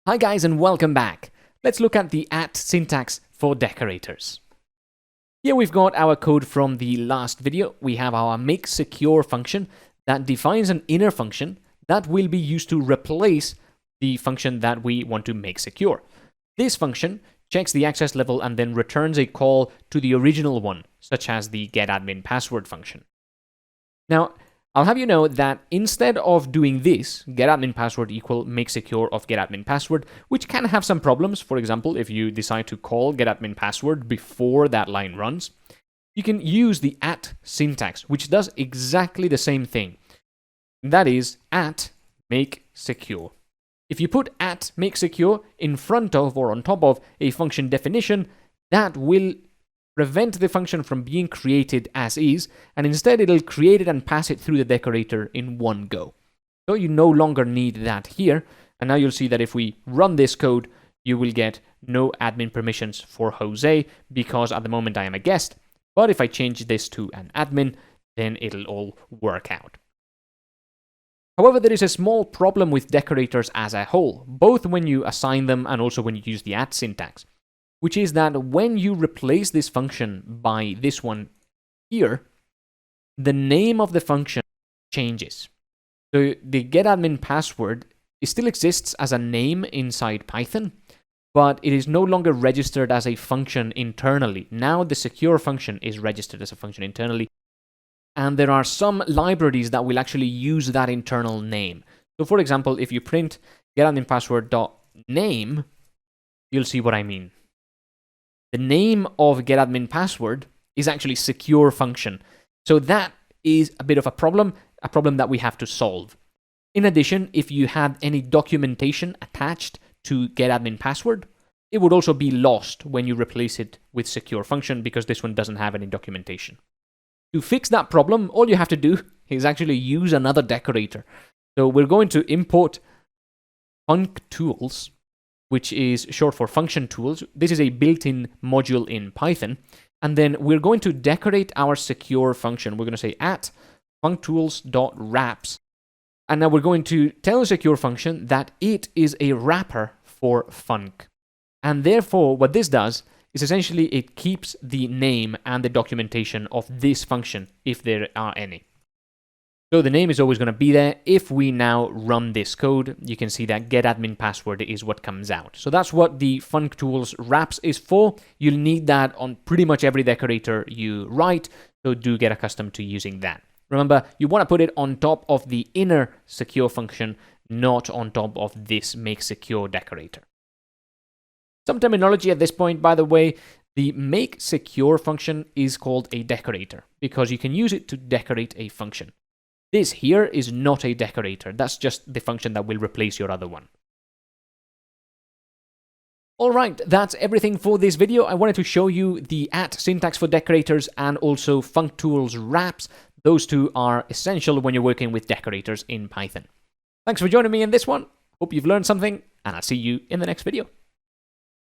Hi guys and welcome back. Let's look at the at syntax for decorators. Here we've got our code from the last video. We have our make secure function that defines an inner function that will be used to replace the function that we want to make secure. This function checks the access level and then returns a call to the original one, such as the getAdminPassword function. Now, I'll have you know that instead of doing this, getAdminPassword equal make secure of getAdminPassword, which can have some problems, for example, if you decide to call getAdminPassword before that line runs, you can use the at syntax, which does exactly the same thing. That is at make secure. If you put at make secure in front of or on top of a function definition, that will prevent the function from being created as is, and instead it'll create it and pass it through the decorator in one go. So you no longer need that here, and now you'll see that if we run this code, you will get no admin permissions for Jose, because at the moment I am a guest, but if I change this to an admin, then it'll all work out. However, there is a small problem with decorators as a whole, both when you assign them and also when you use the at syntax, which is that when you replace this function by this one here, the name of the function changes. So the getAdminPassword still exists as a name inside Python, but it is no longer registered as a function internally. Now the secure function is registered as a function internally, and there are some libraries that will actually use that internal name. So for example, if you print getAdminPassword.name, you'll see what I mean. The name of getAdminPassword is actually secure function. So that is a bit of a problem that we have to solve. In addition, if you had any documentation attached to getAdminPassword, it would also be lost when you replace it with secure function because this one doesn't have any documentation. To fix that problem, all you have to do is actually use another decorator. So we're going to import functools, which is short for function tools. This is a built-in module in Python. And then we're going to decorate our secure function. We're going to say at functools.wraps. And now we're going to tell the secure function that it is a wrapper for func. And therefore, what this does is essentially it keeps the name and the documentation of this function, if there are any. So the name is always going to be there. If we now run this code, you can see that getAdminPassword is what comes out. So that's what the functools wraps is for. You'll need that on pretty much every decorator you write, so do get accustomed to using that. Remember, you want to put it on top of the inner secure function, not on top of this make secure decorator. Some terminology at this point, by the way. The make secure function is called a decorator because you can use it to decorate a function. This here is not a decorator. That's just the function that will replace your other one. Alright, that's everything for this video. I wanted to show you the at syntax for decorators and also functools wraps. Those two are essential when you're working with decorators in Python. Thanks for joining me in this one. Hope you've learned something, and I'll see you in the next video.